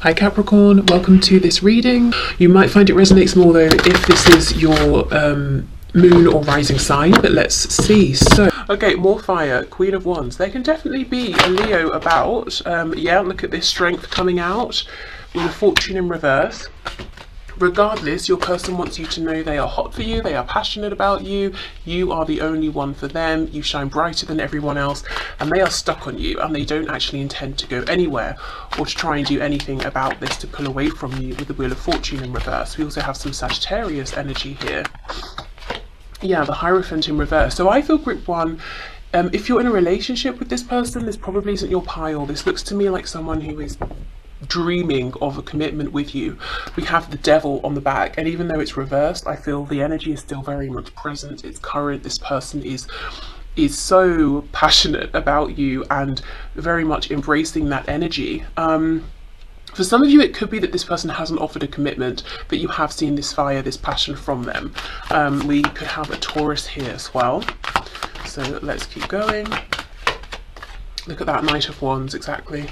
Hi Capricorn, welcome to this reading. You might find it resonates more though if this is your moon or rising sign, but let's see. So, okay, more fire, Queen of Wands. There can definitely be a Leo about. Yeah, look at this strength coming out with a fortune in reverse. Regardless, your person wants you to know they are hot for you, they are passionate about you, you are the only one for them, you shine brighter than everyone else, and they are stuck on you and they don't actually intend to go anywhere or to try and do anything about this to pull away from you with the Wheel of Fortune in reverse. We also have some Sagittarius energy here. Yeah, the Hierophant in reverse. So I feel group one, if you're in a relationship with this person, this probably isn't your pile. This looks to me like someone who is dreaming of a commitment with you. We have the Devil on the back, and even though it's reversed, I feel the energy is still very much present. It's current. This person is so passionate about you and very much embracing that energy. For some of you, it could be that this person hasn't offered a commitment, but you have seen this fire, this passion from them. We could have a Taurus here as well. So let's keep going. Look at that Knight of Wands, exactly.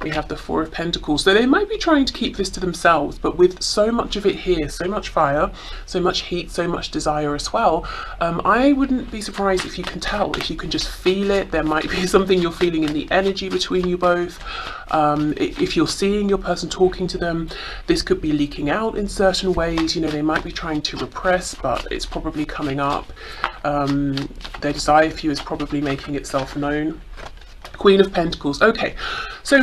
We have the Four of Pentacles. So they might be trying to keep this to themselves, but with so much of it here, so much fire, so much heat, so much desire as well, I wouldn't be surprised if you can tell, if you can just feel it. There might be something you're feeling in the energy between you both. If you're seeing your person talking to them, this could be leaking out in certain ways. You know, they might be trying to repress, but it's probably coming up. Their desire for you is probably making itself known. Queen of Pentacles. Okay, so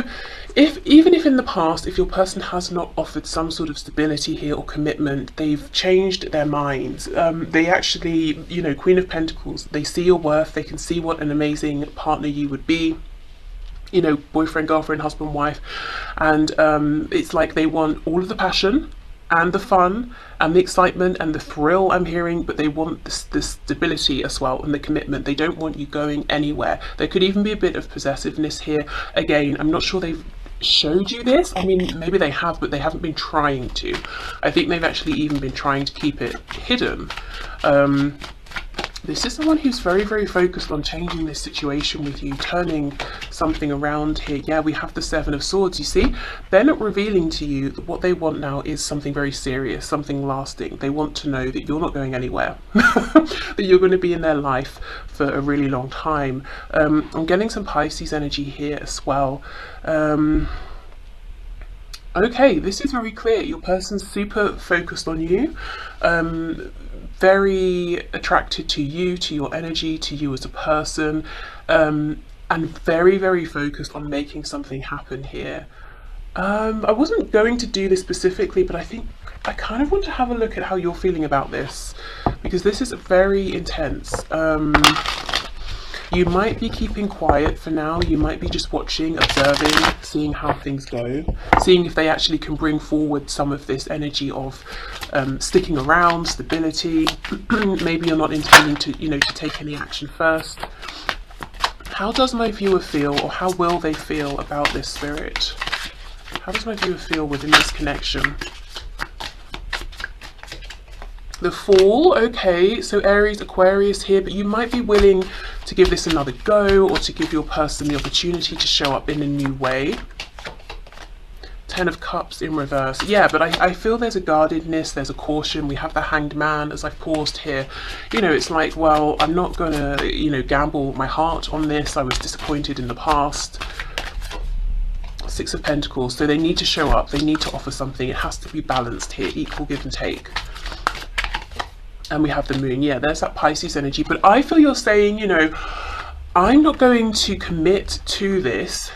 even if in the past, if your person has not offered some sort of stability here or commitment, they've changed their minds. They actually, you know, Queen of Pentacles, they see your worth, they can see what an amazing partner you would be. You know, boyfriend, girlfriend, husband, wife, and it's like they want all of the passion and the fun and the excitement and the thrill I'm hearing, but they want the stability as well and the commitment. They don't want you going anywhere. There could even be a bit of possessiveness here. Again, I'm not sure they've showed you this. I mean, maybe they have, but they haven't been trying to. I think they've actually even been trying to keep it hidden. This is someone who's very, very focused on changing this situation with you, turning something around here. Yeah, we have the Seven of Swords, you see. They're not revealing to you that what they want now is something very serious, something lasting. They want to know that you're not going anywhere, that you're going to be in their life for a really long time. I'm getting some Pisces energy here as well. Okay, this is very clear. Your person's super focused on you. Very attracted to you, to your energy, to you as a person, and very, very focused on making something happen here. I wasn't going to do this specifically, but I think I kind of want to have a look at how you're feeling about this, because this is very intense. You might be keeping quiet for now. You might be just watching, observing, seeing how things go, seeing if they actually can bring forward some of this energy of sticking around, stability. Maybe you're not intending to, you know, to take any action first. How does my viewer feel, or how will they feel about this, Spirit? How does my viewer feel within this connection? The Fool, okay, so Aries, Aquarius here, but you might be willing to give this another go, or to give your person the opportunity to show up in a new way. Ten of Cups in reverse. Yeah, but I feel there's a guardedness, there's a caution. We have the Hanged Man as I've paused here. You know, it's like, well, I'm not gonna, you know, gamble my heart on this. I was disappointed in the past. Six of Pentacles. So they need to show up, they need to offer something. It has to be balanced here, equal give and take. And we have the Moon. Yeah, there's that Pisces energy. But I feel you're saying, you know, I'm not going to commit to this,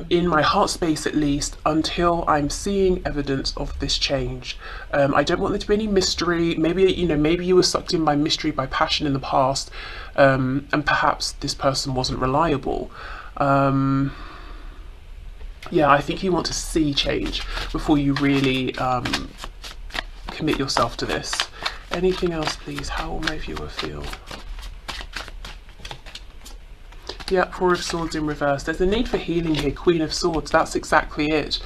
in my heart space at least, until I'm seeing evidence of this change. I don't want there to be any mystery. Maybe, you know, maybe you were sucked in by mystery, by passion in the past, and perhaps this person wasn't reliable. Yeah, I think you want to see change before you really commit yourself to this. Anything else, please? How will my viewer feel? Yeah, Four of Swords in reverse. There's a need for healing here. Queen of Swords. That's exactly it.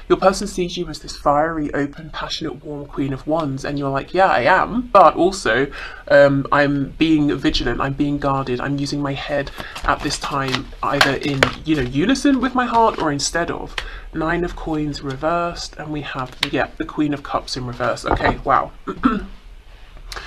Your person sees you as this fiery, open, passionate, warm Queen of Wands, and you're like, yeah, I am, but also I'm being vigilant, I'm being guarded, I'm using my head at this time either in, you know, unison with my heart or instead of. Nine of Coins reversed, and we have, yeah, the Queen of Cups in reverse. Okay, wow.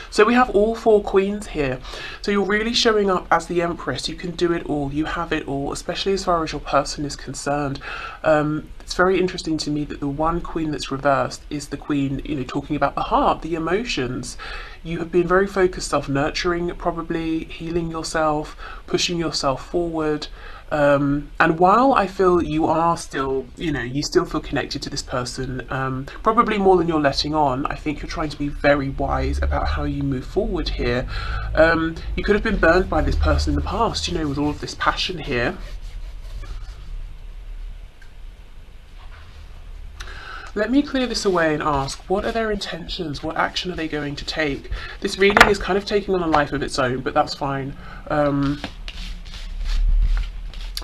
So we have all four queens here. So you're really showing up as the Empress. You can do it all. You have it all, especially as far as your person is concerned. It's very interesting to me that the one queen that's reversed is the queen, you know, talking about the heart, the emotions. You have been very focused, self-nurturing, probably healing yourself, pushing yourself forward. And while I feel you are still, you know, you still feel connected to this person, probably more than you're letting on, I think you're trying to be very wise about how you move forward here. You could have been burned by this person in the past, you know, with all of this passion here. Let me clear this away and ask, what are their intentions? What action are they going to take? This reading is kind of taking on a life of its own, but that's fine. I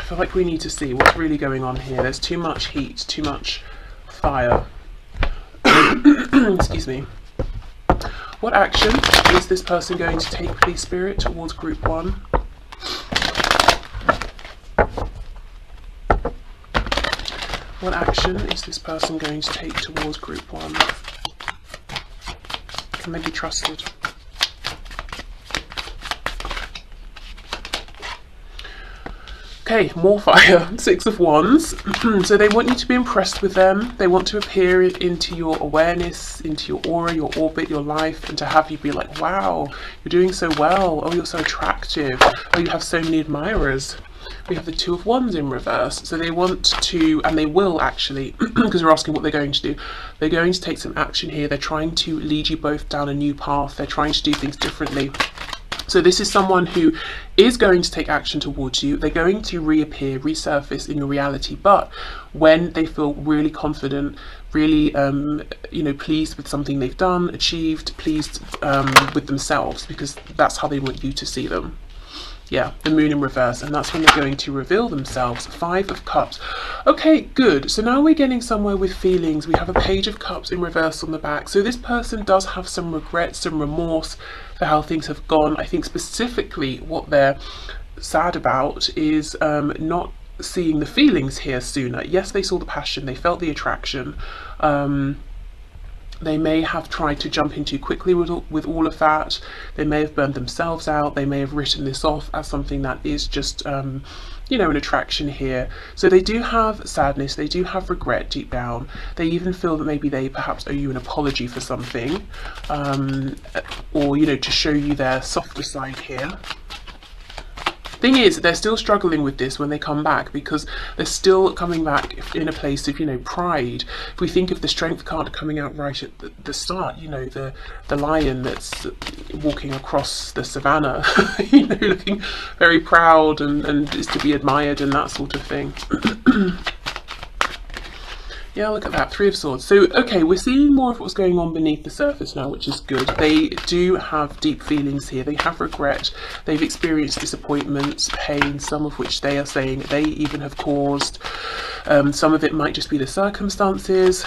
feel like we need to see what's really going on here. There's too much heat, too much fire. Excuse me. What action is this person going to take, please, Spirit, towards group one? What action is this person going to take towards group one? Can they be trusted? Okay, more fire. Six of Wands. So they want you to be impressed with them. They want to appear into your awareness, into your aura, your orbit, your life, and to have you be like, wow, you're doing so well. Oh, you're so attractive. Oh, you have so many admirers. We have the Two of Wands in reverse. So they want to, and they will actually, because we're asking what they're going to do. They're going to take some action here. They're trying to lead you both down a new path. They're trying to do things differently. So this is someone who is going to take action towards you. They're going to reappear, resurface in your reality, but when they feel really confident, really, you know, pleased with something they've done, achieved, pleased with themselves, because that's how they want you to see them. Yeah, the Moon in reverse, and that's when they're going to reveal themselves. Five of Cups. Okay, good. So now we're getting somewhere with feelings. We have a Page of Cups in reverse on the back. So this person does have some regret, some remorse for how things have gone. I think specifically what they're sad about is not seeing the feelings here sooner. Yes, they saw the passion, they felt the attraction. They may have tried to jump in too quickly with all of that. They may have burned themselves out. They may have written this off as something that is just, you know, an attraction here. So they do have sadness. They do have regret deep down. They even feel that maybe they perhaps owe you an apology for something, or, you know, to show you their softer side here. Thing is, they're still struggling with this when they come back, because they're still coming back in a place of, you know, pride. If we think of the Strength card coming out right at the start, you know, the lion that's walking across the savannah, you know, looking very proud and is to be admired and that sort of thing. Yeah, look at that, Three of Swords. So, okay, we're seeing more of what's going on beneath the surface now, which is good. They do have deep feelings here. They have regret. They've experienced disappointments, pain, some of which they are saying they even have caused. Some of it might just be the circumstances.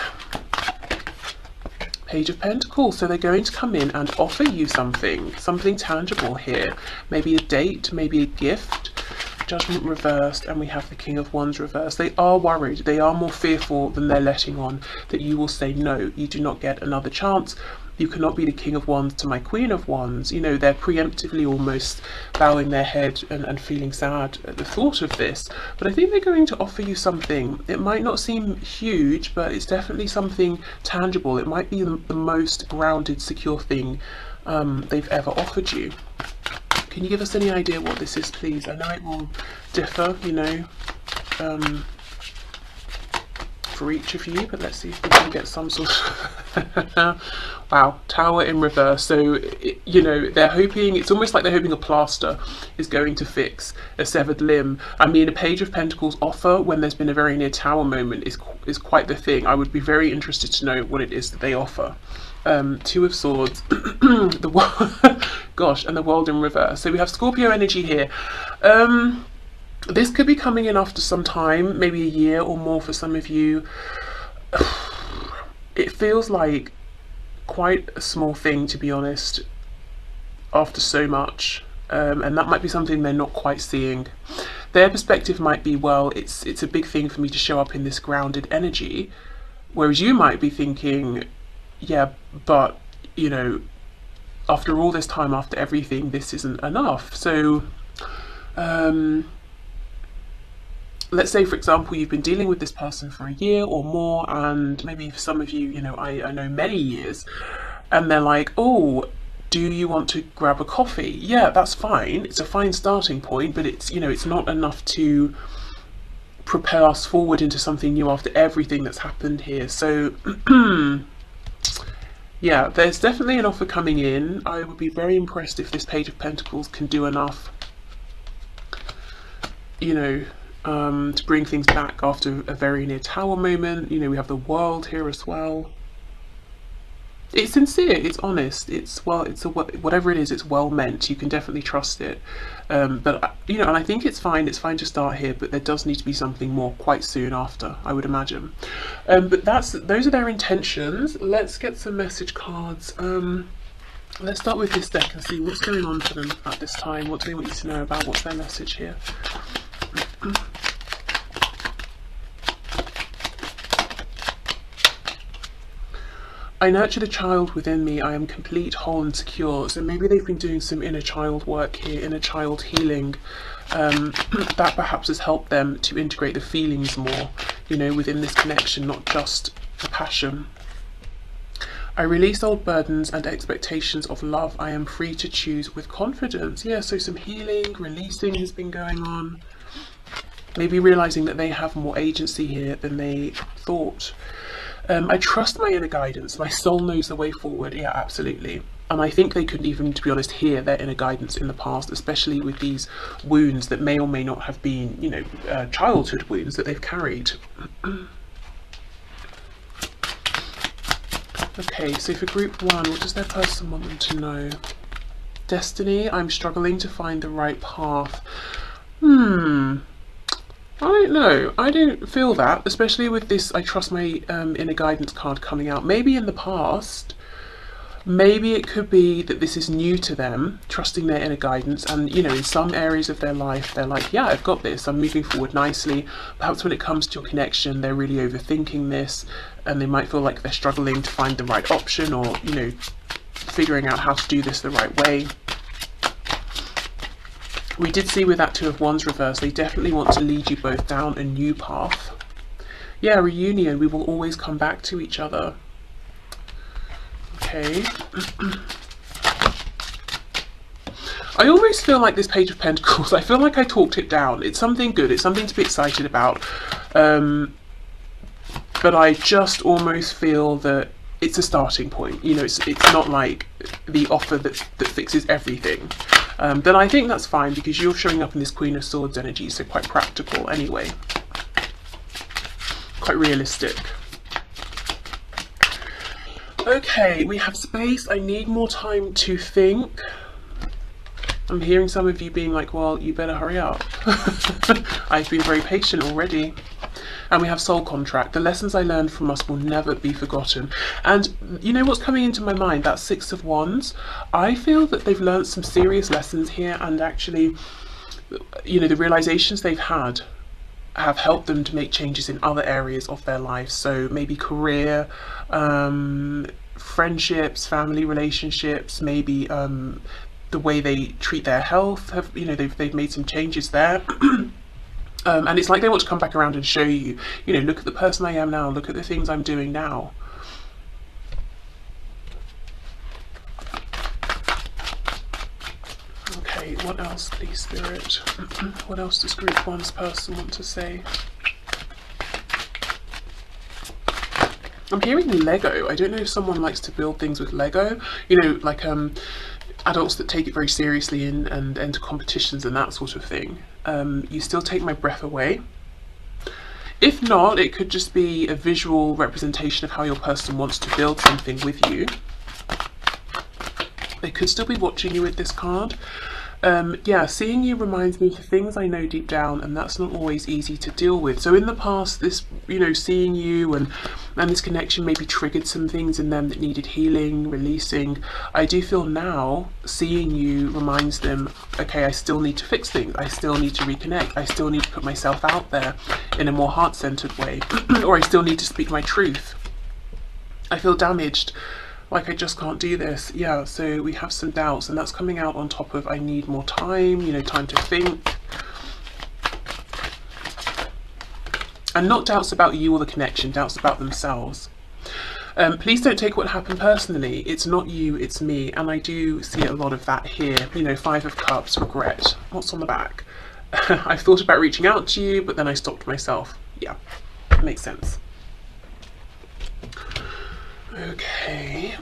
Page of Pentacles. So they're going to come in and offer you something tangible here. Maybe a date, maybe a gift. Judgment reversed, and we have the King of Wands reversed. They are worried, they are more fearful than they're letting on, that you will say no, you do not get another chance, you cannot be the King of Wands to my Queen of Wands. You know, they're preemptively almost bowing their head and feeling sad at the thought of this. But I think they're going to offer you something. It might not seem huge, but it's definitely something tangible. It might be the most grounded, secure thing they've ever offered you. Can you give us any idea what this is, please? I know it will differ, you know, for each of you, but let's see if we can get some sort of... Wow, Tower in reverse. So, you know, they're hoping, it's almost like they're hoping a plaster is going to fix a severed limb. I mean, a Page of Pentacles offer when there's been a very near Tower moment is quite the thing. I would be very interested to know what it is that they offer. Two of Swords, gosh, and the World in reverse. So we have Scorpio energy here. This could be coming in after some time, maybe a year or more for some of you. It feels like quite a small thing, to be honest, after so much. And that might be something they're not quite seeing. Their perspective might be, well, it's a big thing for me to show up in this grounded energy. Whereas you might be thinking, yeah, but, you know, after all this time, after everything, this isn't enough. So, let's say, for example, you've been dealing with this person for a year or more, and maybe for some of you, you know, I know many years, and they're like, oh, do you want to grab a coffee? Yeah, that's fine. It's a fine starting point, but it's, you know, it's not enough to propel us forward into something new after everything that's happened here. So, yeah, there's definitely an offer coming in. I would be very impressed if this Page of Pentacles can do enough, you know, to bring things back after a very near Tower moment. You know, we have the World here as well. It's sincere, it's honest, it's, well, it's whatever it is, it's well meant. You can definitely trust it. But, you know, and I think it's fine to start here, but there does need to be something more quite soon after, I would imagine. But those are their intentions. Let's get some message cards. Let's start with this deck and see what's going on for them at this time. What do they want you to know about? What's their message here? I nurture the child within me. I am complete, whole and secure. So maybe they've been doing some inner child work here, inner child healing. That perhaps has helped them to integrate the feelings more, you know, within this connection, not just the passion. I release old burdens and expectations of love. I am free to choose with confidence. Yeah, so some healing, releasing has been going on. Maybe realizing that they have more agency here than they thought. I trust my inner guidance. My soul knows the way forward. Yeah, absolutely. And I think they could even, to be honest, hear their inner guidance in the past, especially with these wounds that may or may not have been, you know, childhood wounds that they've carried. Okay, so for group one, what does their person want them to know? Destiny, I'm struggling to find the right path. I don't know. I don't feel that, especially with this I trust my inner guidance card coming out. Maybe in the past, maybe it could be that this is new to them, trusting their inner guidance, and, you know, in some areas of their life, they're like, yeah, I've got this, I'm moving forward nicely. Perhaps when it comes to your connection, they're really overthinking this, and they might feel like they're struggling to find the right option, or, you know, figuring out how to do this the right way. We did see with that Two of Wands reverse, they definitely want to lead you both down a new path. Yeah, reunion, we will always come back to each other. Okay. I almost feel like this Page of Pentacles, I feel like I talked it down. It's something good, it's something to be excited about. But I just almost feel that it's a starting point. You know, it's not like the offer that fixes everything. Then I think that's fine, because you're showing up in this Queen of Swords energy, so quite practical anyway. Quite realistic. Okay, we have space. I need more time to think. I'm hearing some of you being like, well, you better hurry up. I've been very patient already. And we have soul contract. The lessons I learned from us will never be forgotten. And you know what's coming into my mind? That Six of Wands. I feel that they've learned some serious lessons here, and actually, you know, the realizations they've had have helped them to make changes in other areas of their life. So maybe career, friendships, family relationships, maybe the way they treat their health. Have, you know, they've made some changes there. And it's like they want to come back around and show you, you know, look at the person I am now, look at the things I'm doing now. Okay, what else, please, Spirit? What else does group one's person want to say? I'm hearing Lego. I don't know if someone likes to build things with Lego. You know, like adults that take it very seriously and enter competitions and that sort of thing. You still take my breath away. If not, it could just be a visual representation of how your person wants to build something with you. They could still be watching you with this card. Yeah, seeing you reminds me of the things I know deep down, and that's not always easy to deal with. So in the past, this, you know, seeing you and this connection maybe triggered some things in them that needed healing, releasing. I do feel now seeing you reminds them, okay, I still need to fix things. I still need to reconnect. I still need to put myself out there in a more heart-centered way, or I still need to speak my truth. I feel damaged. Like I just can't do this. Yeah, so we have some doubts, and that's coming out on top of I need more time, you know, time to think. And not doubts about you or the connection, doubts about themselves. Please don't take what happened personally. It's not you, it's me. And I do see a lot of that here. You know, 5 of Cups, regret. What's on the back? I've thought about reaching out to you, but then I stopped myself. Yeah, makes sense. Okay.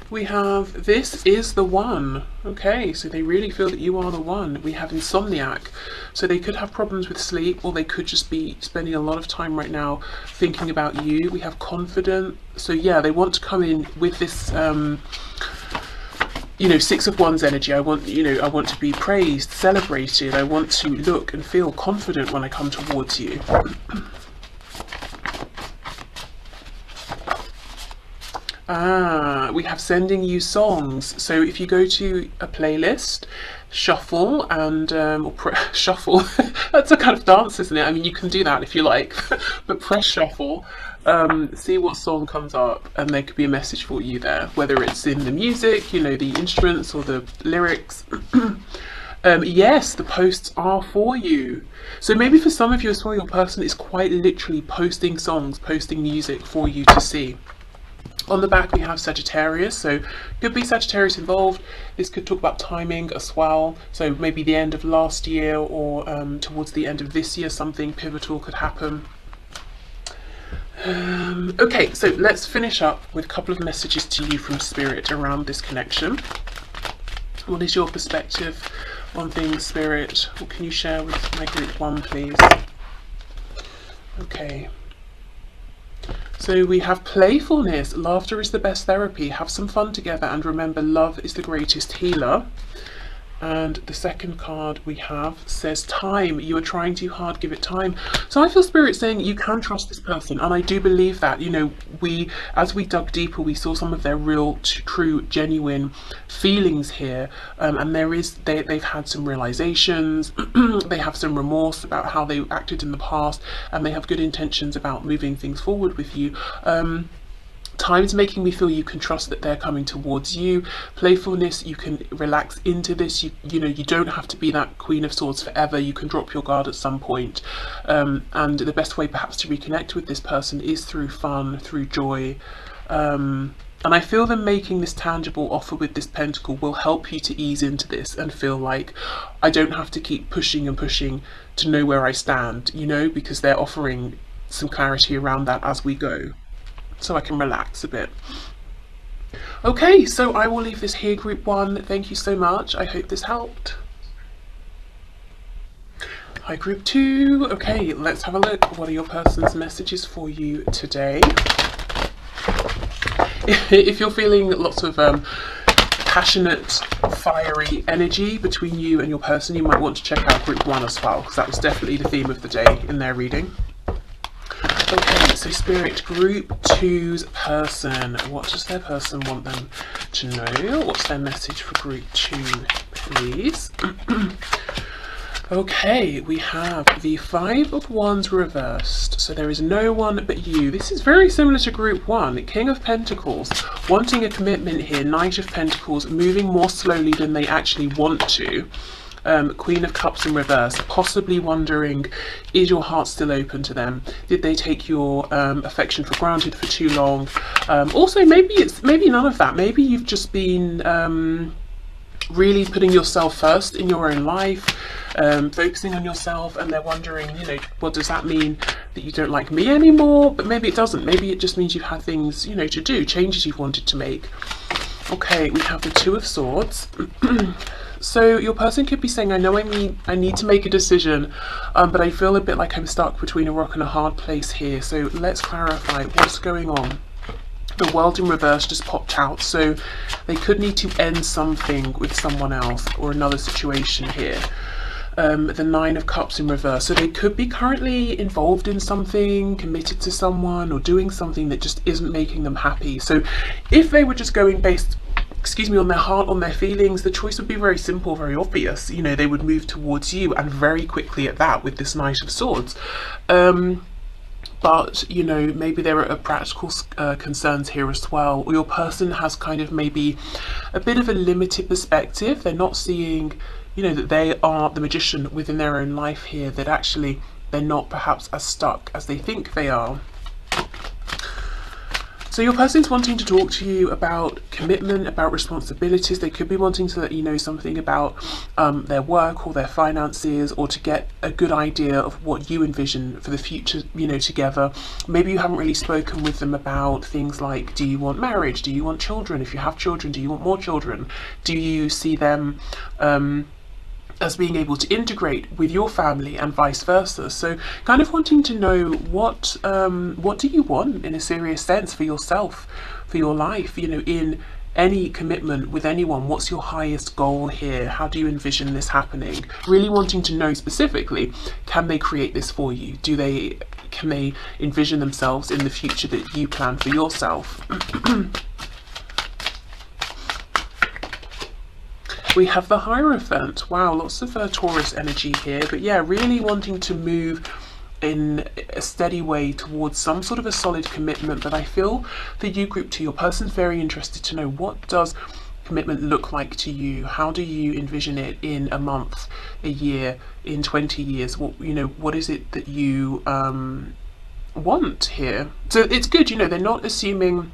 We have, this is the one. Okay, so they really feel that you are the one. We have insomniac. So they could have problems with sleep, or they could just be spending a lot of time right now thinking about you. We have confident. So yeah, they want to come in with this, you know, 6 of Wands energy. I want, you know, I want to be praised, celebrated. I want to look and feel confident when I come towards you. We have sending you songs. So if you go to a playlist, shuffle and shuffle, that's a kind of dance, isn't it? I mean, you can do that if you like, but press shuffle, see what song comes up, and there could be a message for you there, whether it's in the music, you know, the instruments or the lyrics. Yes, the posts are for you. So maybe for some of you as well, your person is quite literally posting songs, posting music for you to see. On the back we have Sagittarius, so could be Sagittarius involved. This could talk about timing as well, so maybe the end of last year or towards the end of this year, something pivotal could happen. Okay, so let's finish up with a couple of messages to you from Spirit around this connection. What is your perspective on things, Spirit? What can you share with my group 1, please? Okay. So we have playfulness. Laughter is the best therapy. Have some fun together, and remember, love is the greatest healer. And the second card we have says time. You are trying too hard, give it time. So I feel Spirit saying you can trust this person, and I do believe that. You know, as we dug deeper, we saw some of their real, true, genuine feelings here, and they've had some realizations. They have some remorse about how they acted in the past, and they have good intentions about moving things forward with you. Time's making me feel you can trust that they're coming towards you. Playfulness, you can relax into this. You know, you don't have to be that Queen of Swords forever. You can drop your guard at some point. And the best way perhaps to reconnect with this person is through fun, through joy. And I feel them making this tangible offer with this pentacle will help you to ease into this and feel like I don't have to keep pushing and pushing to know where I stand, you know, because they're offering some clarity around that as we go. So I can relax a bit. Okay, so I will leave this here, group 1. Thank you so much. I hope this helped. Hi, group 2. Okay, let's have a look. What are your person's messages for you today? If you're feeling lots of passionate, fiery energy between you and your person, you might want to check out group 1 as well, because that was definitely the theme of the day in their reading. Okay, so Spirit, group 2's person. What does their person want them to know? What's their message for group 2, please? Okay, we have the 5 of Wands reversed. So there is no one but you. This is very similar to group 1. King of Pentacles, wanting a commitment here. Knight of Pentacles, moving more slowly than they actually want to. Queen of Cups in reverse, possibly wondering, is your heart still open to them? Did they take your affection for granted for too long? Also, maybe none of that. Maybe you've just been really putting yourself first in your own life, focusing on yourself, and they're wondering, you know, well, does that mean that you don't like me anymore? But maybe it doesn't. Maybe it just means you've had things, you know, to do, changes you've wanted to make. Okay, we have the 2 of Swords. So your person could be saying, I know I need to make a decision, but I feel a bit like I'm stuck between a rock and a hard place here. So let's clarify what's going on. The World in reverse just popped out, so they could need to end something with someone else or another situation here. The Nine of Cups in reverse, so they could be currently involved in something, committed to someone, or doing something that just isn't making them happy. So if they were just going based, excuse me, on their heart, on their feelings, the choice would be very simple, very obvious. You know, they would move towards you, and very quickly at that, with this Knight of Swords. But, you know, maybe there are practical concerns here as well, or your person has kind of maybe a bit of a limited perspective. They're not seeing, you know, that they are the magician within their own life here, that actually they're not perhaps as stuck as they think they are. So your person's wanting to talk to you about commitment, about responsibilities. They could be wanting to let you know something about their work or their finances, or to get a good idea of what you envision for the future, you know, together. Maybe you haven't really spoken with them about things like, do you want marriage? Do you want children? If you have children, do you want more children? Do you see them as being able to integrate with your family and vice versa? So kind of wanting to know what do you want in a serious sense for yourself, for your life, you know, in any commitment with anyone. What's your highest goal here? How do you envision this happening? Really wanting to know specifically, can they create this for you? Can they envision themselves in the future that you plan for yourself? We have the Hierophant. Wow, lots of Taurus energy here. But yeah, really wanting to move in a steady way towards some sort of a solid commitment. But I feel for you, group 2, your person's very interested to know, what does commitment look like to you? How do you envision it in a month, a year, in 20 years? What, you know, what is it that you want here? So it's good, you know, they're not assuming,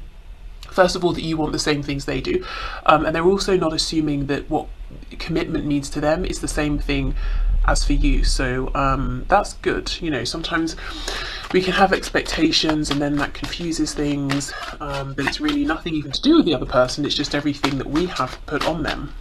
first of all, that you want the same things they do, and they're also not assuming that what commitment means to them is the same thing as for you. So that's good. You know, sometimes we can have expectations and then that confuses things, but it's really nothing even to do with the other person, it's just everything that we have put on them.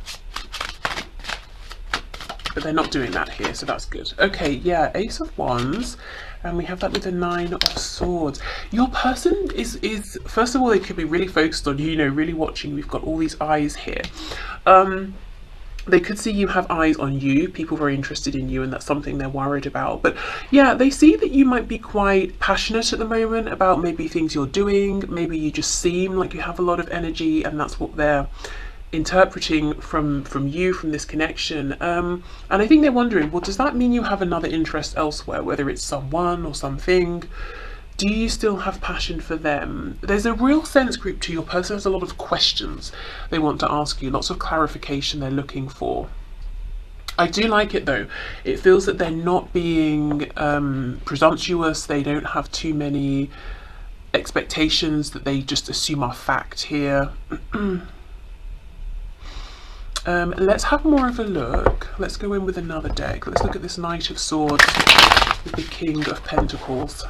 But they're not doing that here, so that's good. Okay, yeah, Ace of Wands, and we have that with the Nine of Swords. Your person is first of all, they could be really focused on you, you know, really watching. We've got all these eyes here. They could see you have eyes on you, people very interested in you, and that's something they're worried about. But yeah, they see that you might be quite passionate at the moment about maybe things you're doing. Maybe you just seem like you have a lot of energy, and that's what they're interpreting from you, from this connection. And I think they're wondering, well, does that mean you have another interest elsewhere, whether it's someone or something? Do you still have passion for them? There's a real sense, group 2, your person has a lot of questions they want to ask you, lots of clarification they're looking for. I do like it though. It feels that they're not being presumptuous. They don't have too many expectations that they just assume are fact here. Let's have more of a look. Let's go in with another deck. Let's look at this Knight of Swords with the King of Pentacles.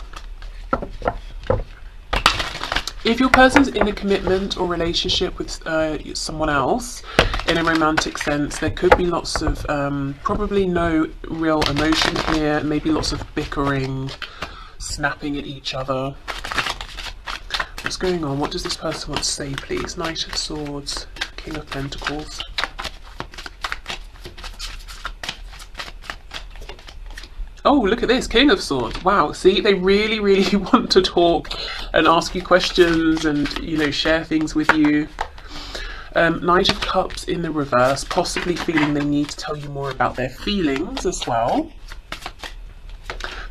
If your person's in a commitment or relationship with someone else in a romantic sense, there could be lots of probably no real emotion here, maybe lots of bickering, snapping at each other. What's going on? What does this person want to say, please? Knight of Swords, King of Pentacles. Oh, look at this, King of Swords. Wow, see, they really, really want to talk and ask you questions and, you know, share things with you. Knight of Cups in the reverse, possibly feeling they need to tell you more about their feelings as well.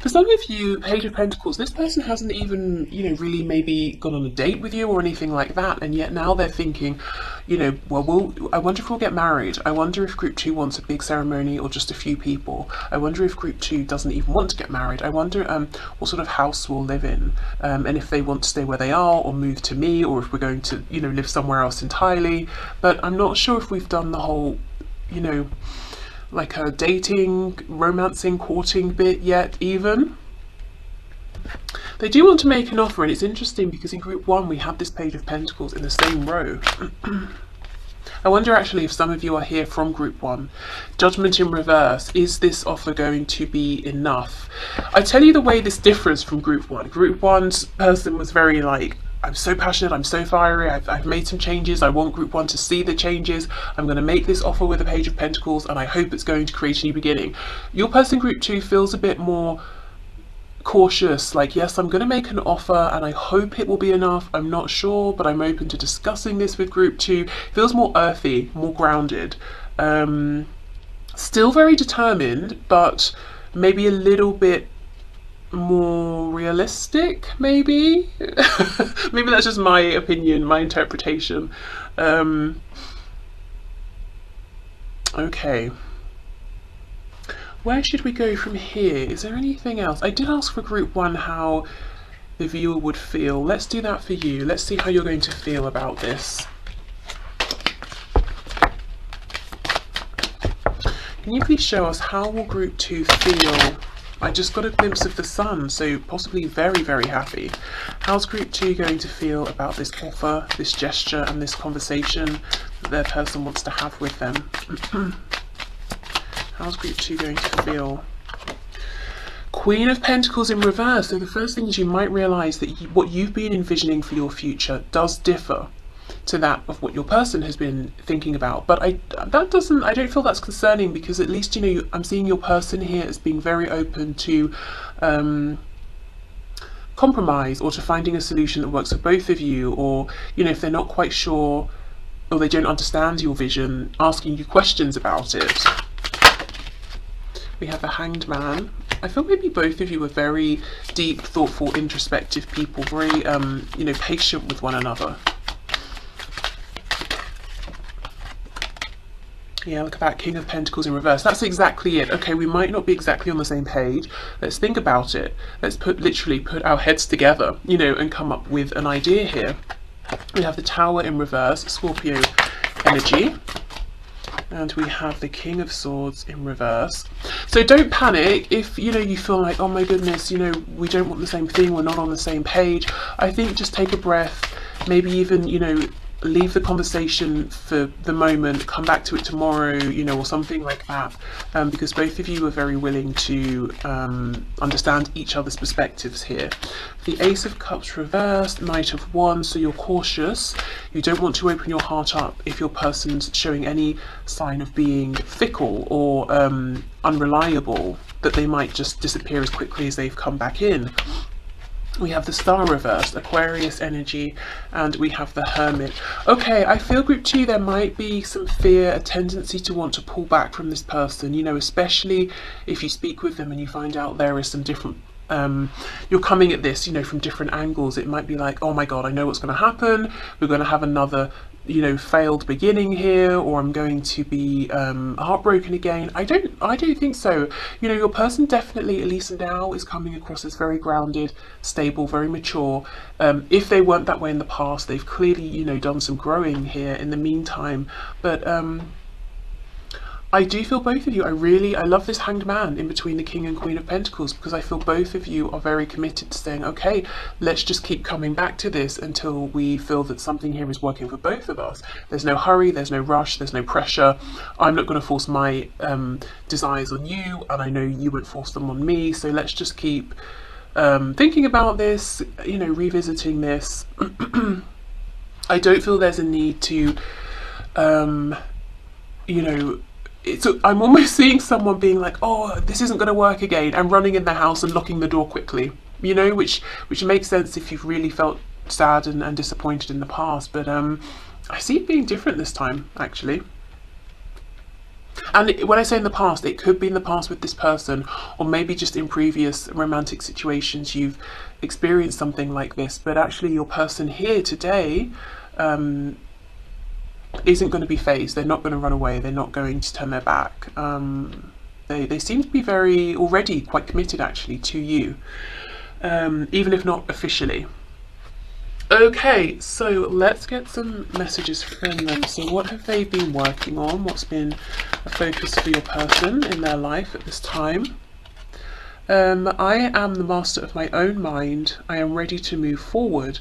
For some of you, Page of Pentacles, this person hasn't even, you know, really maybe gone on a date with you or anything like that, and yet now they're thinking, you know, well, I wonder if we'll get married. I wonder if group 2 wants a big ceremony or just a few people. I wonder if group 2 doesn't even want to get married. I wonder what sort of house we'll live in, and if they want to stay where they are or move to me, or if we're going to, you know, live somewhere else entirely. But I'm not sure if we've done the whole, you know, like a dating, romancing, courting bit yet even. They do want to make an offer, and it's interesting because in group 1 we have this Page of Pentacles in the same row. I wonder actually if some of you are here from group 1. Judgment in reverse. Is this offer going to be enough? I tell you the way this differs from group 1. Group 1's person was very like, I'm so passionate, I'm so fiery, I've made some changes, I want group 1 to see the changes, I'm going to make this offer with the Page of Pentacles, and I hope it's going to create a new beginning. Your person group 2 feels a bit more cautious, like, yes, I'm going to make an offer and I hope it will be enough, I'm not sure, but I'm open to discussing this with group 2. Feels more earthy, more grounded, still very determined, but maybe a little bit more realistic, maybe. Maybe that's just my opinion, my interpretation. Okay, where should we go from here? Is there anything else? I did ask for group 1 how the viewer would feel. Let's do that for you. Let's see how you're going to feel about this. Can you please show us how will group 2 feel? I just got a glimpse of the sun, so possibly very, very happy. How's group 2 going to feel about this offer, this gesture, and this conversation that their person wants to have with them? How's group 2 going to feel? Queen of Pentacles in reverse. So the first thing is you might realise that what you've been envisioning for your future does differ to that of what your person has been thinking about, but I don't feel that's concerning, because at least, you know, I'm seeing your person here as being very open to compromise, or to finding a solution that works for both of you, or, you know, if they're not quite sure or they don't understand your vision, asking you questions about it. We have the Hanged Man. I feel maybe both of you are very deep, thoughtful, introspective people, very you know, patient with one another. Yeah, look at that, King of Pentacles in reverse. That's exactly it. Okay, we might not be exactly on the same page. Let's think about it. Let's literally put our heads together, you know, and come up with an idea here. We have the Tower in reverse, Scorpio energy. And we have the King of Swords in reverse. So don't panic if, you know, you feel like, oh my goodness, you know, we don't want the same thing, we're not on the same page. I think just take a breath, maybe even, you know, leave the conversation for the moment, come back to it tomorrow, you know, or something like that, because both of you are very willing to understand each other's perspectives here. The Ace of Cups reversed, Knight of Wands, so you're cautious. You don't want to open your heart up if your person's showing any sign of being fickle or unreliable, that they might just disappear as quickly as they've come back in. We have the Star reversed, Aquarius energy, and we have the Hermit. Okay, I feel group 2, there might be some fear, a tendency to want to pull back from this person, you know, especially if you speak with them and you find out there is some different, you're coming at this, you know, from different angles. It might be like, oh my god, I know what's going to happen, we're going to have another, you know, failed beginning here, or I'm going to be heartbroken again. I don't think so. You know, your person definitely, at least now, is coming across as very grounded, stable, very mature. If they weren't that way in the past, they've clearly, you know, done some growing here in the meantime. But I do feel both of you, I love this Hanged Man in between the King and Queen of Pentacles, because I feel both of you are very committed to saying, okay, let's just keep coming back to this until we feel that something here is working for both of us. There's no hurry, there's no rush, there's no pressure. I'm not going to force my desires on you, and I know you won't force them on me, so let's just keep thinking about this, you know, revisiting this. I don't feel there's a need to, you know, I'm almost seeing someone being like, oh, this isn't going to work again, and running in the house and locking the door quickly, you know, which makes sense if you've really felt sad and disappointed in the past. But I see it being different this time, actually. And when I say in the past, it could be in the past with this person, or maybe just in previous romantic situations you've experienced something like this. But actually your person here today isn't going to be phased. They're not going to run away, they're not going to turn their back. They seem to be already quite committed actually to you, even if not officially. Okay, so let's get some messages from them. So what have they been working on? What's been a focus for your person in their life at this time? I am the master of my own mind. I am ready to move forward.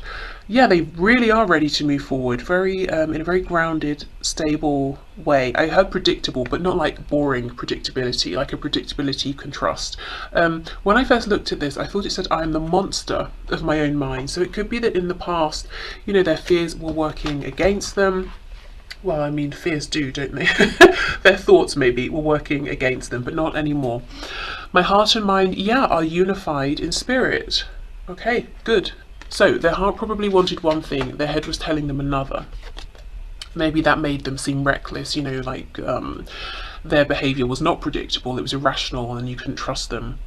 Yeah, they really are ready to move forward. Very, in a very grounded, stable way. I heard predictable, but not like boring predictability, like a predictability you can trust. When I first looked at this, I thought it said I am the monster of my own mind. So it could be that in the past, you know, their fears were working against them. Well, I mean, fears do, don't they? Their thoughts maybe were working against them, but not anymore. My heart and mind, yeah, are unified in spirit. Okay, good. So their heart probably wanted one thing, their head was telling them another. Maybe that made them seem reckless, you know, like their behaviour was not predictable, it was irrational and you couldn't trust them.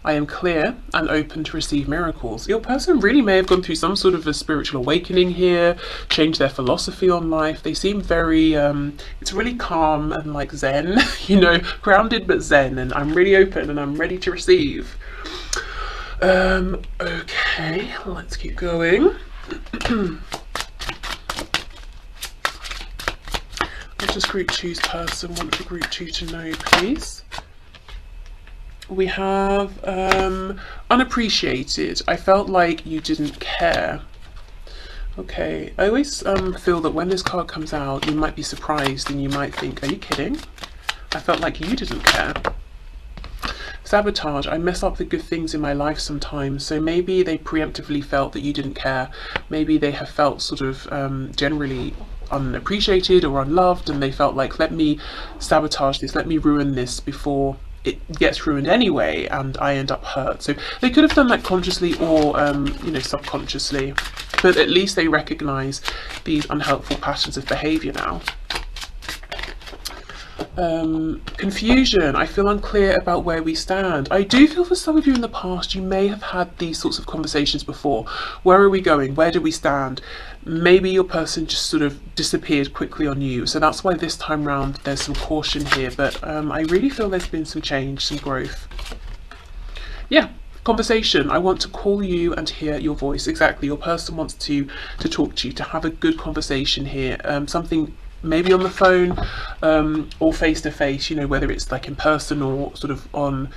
I am clear and open to receive miracles. Your person really may have gone through some sort of a spiritual awakening here, changed their philosophy on life. They seem very, it's really calm and like zen, you know, grounded but zen, and I'm really open and I'm ready to receive. Okay, let's keep going. What does group 2's person want for group 2 to know, please? We have unappreciated. I felt like you didn't care. Okay, I always feel that when this card comes out, you might be surprised and you might think, are you kidding? I felt like you didn't care. Sabotage. I mess up the good things in my life sometimes. So maybe they preemptively felt that you didn't care. Maybe they have felt sort of generally unappreciated or unloved, and they felt like, let me sabotage this, let me ruin this before it gets ruined anyway and I end up hurt. So they could have done that consciously or you know, subconsciously, but at least they recognize these unhelpful patterns of behavior now. Confusion. I feel unclear about where we stand. I do feel for some of you in the past you may have had these sorts of conversations before. Where are we going? Where do we stand? Maybe your person just sort of disappeared quickly on you, so that's why this time round there's some caution here, but I really feel there's been some change, some growth. Yeah, conversation. I want to call you and hear your voice. Exactly, your person wants to talk to you, to have a good conversation here. Something maybe on the phone or face to face, you know, whether it's like in person or sort of on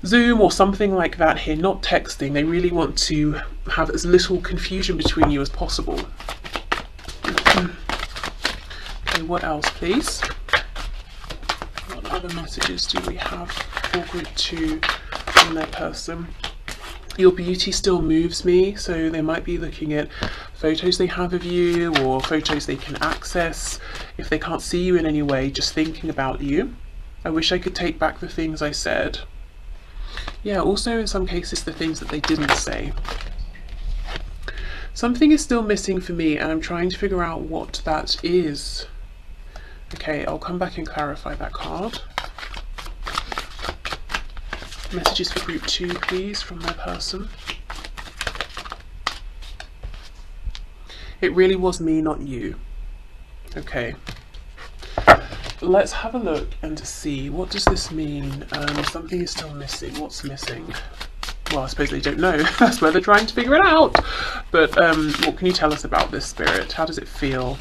Zoom or something like that here, not texting. They really want to have as little confusion between you as possible. Okay, what else, please? What other messages do we have for group 2 from their person? Your beauty still moves me, so they might be looking at photos they have of you or photos they can access. If they can't see you in any way, just thinking about you. I wish I could take back the things I said. Yeah, also in some cases the things that they didn't say. Something is still missing for me and I'm trying to figure out what that is. Okay, I'll come back and clarify that card. Messages for group 2, please, from their person. It really was me, not you. Okay. Let's have a look and see, what does this mean? Something is still missing. What's missing? Well, I suppose they don't know. That's where they're trying to figure it out. But what can you tell us about this, Spirit? How does it feel?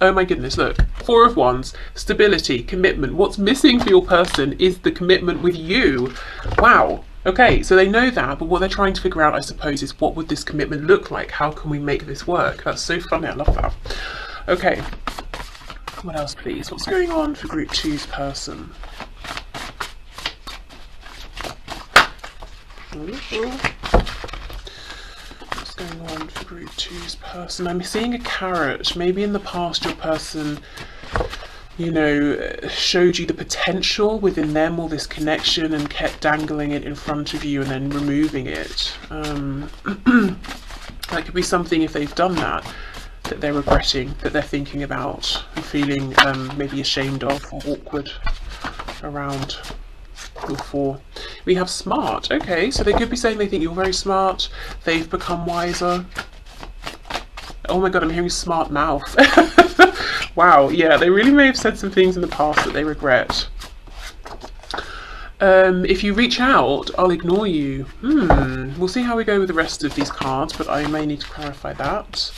Oh my goodness, look. 4 of Wands, stability, commitment. What's missing for your person is the commitment with you. Wow. Okay, so they know that, but what they're trying to figure out, I suppose, is what would this commitment look like? How can we make this work? That's so funny, I love that. Okay, what else, please? What's going on for group 2's person? What's going on for group 2's person? I'm seeing a carrot. Maybe in the past your person, you know, showed you the potential within them, all this connection, and kept dangling it in front of you and then removing it. That could be something, if they've done that they're regretting, that they're thinking about and feeling maybe ashamed of or awkward around your 4. We have smart. Okay, so they could be saying they think you're very smart, they've become wiser. Oh my god, I'm hearing smart mouth. Wow, yeah, they really may have said some things in the past that they regret. If you reach out, I'll ignore you. We'll see how we go with the rest of these cards, but I may need to clarify that.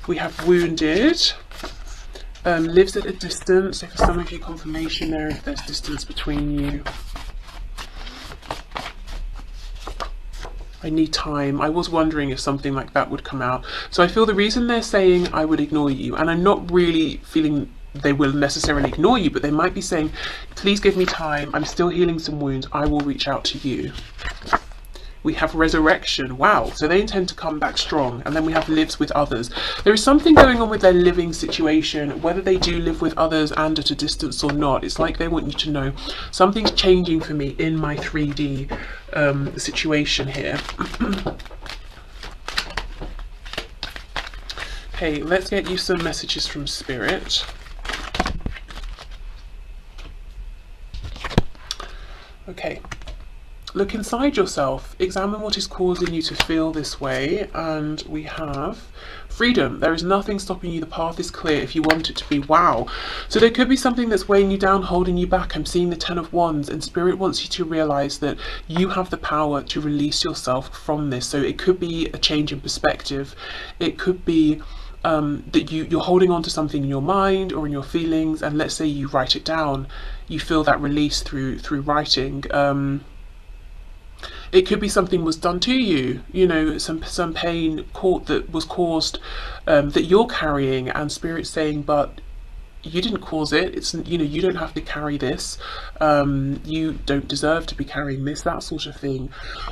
We have wounded. Lives at a distance, so for some of you, confirmation there if there's distance between you. I need time. I was wondering if something like that would come out. So I feel the reason they're saying I would ignore you, and I'm not really feeling they will necessarily ignore you, but they might be saying, please give me time. I'm still healing some wounds. I will reach out to you. We have resurrection. Wow. So they intend to come back strong. And then we have lives with others. There is something going on with their living situation, whether they do live with others and at a distance or not. It's like they want you to know something's changing for me in my 3D situation here. Okay, let's get you some messages from Spirit. Okay. Look inside yourself, examine what is causing you to feel this way, and we have freedom. There is nothing stopping you. The path is clear if you want it to be. Wow. So there could be something that's weighing you down, holding you back. I'm seeing the 10 of Wands, and Spirit wants you to realize that you have the power to release yourself from this. So it could be a change in perspective. It could be that you're holding on to something in your mind or in your feelings, and let's say you write it down. You feel that release through writing. It could be something was done to you, you know, some pain that was caused that you're carrying, and Spirit saying, but you didn't cause it. It's, you know, you don't have to carry this. You don't deserve to be carrying this, that sort of thing.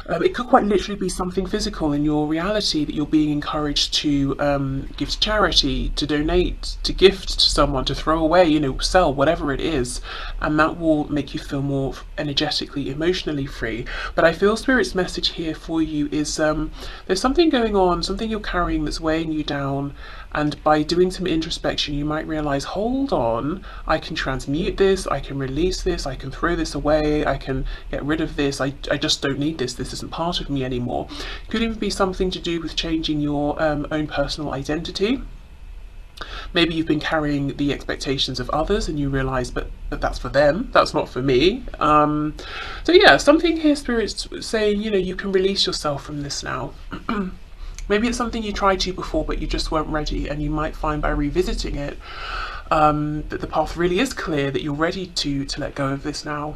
It could quite literally be something physical in your reality that you're being encouraged to give to charity, to donate, to gift to someone, to throw away, you know, sell, whatever it is. And that will make you feel more energetically, emotionally free. But I feel Spirit's message here for you is there's something going on, something you're carrying that's weighing you down. And by doing some introspection, you might realize, hold on, I can transmute this, I can release this, I can throw this away, I can get rid of this, I just don't need this, this isn't part of me anymore. It could even be something to do with changing your own personal identity. Maybe you've been carrying the expectations of others and you realize, but that's for them, that's not for me. So yeah, something here, Spirit's saying, you know, you can release yourself from this now. Maybe it's something you tried to before, but you just weren't ready, and you might find by revisiting it that the path really is clear, that you're ready to let go of this now.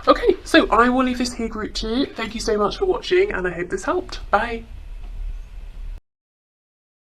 Okay, so I will leave this here, group 2. Thank you so much for watching, and I hope this helped. Bye.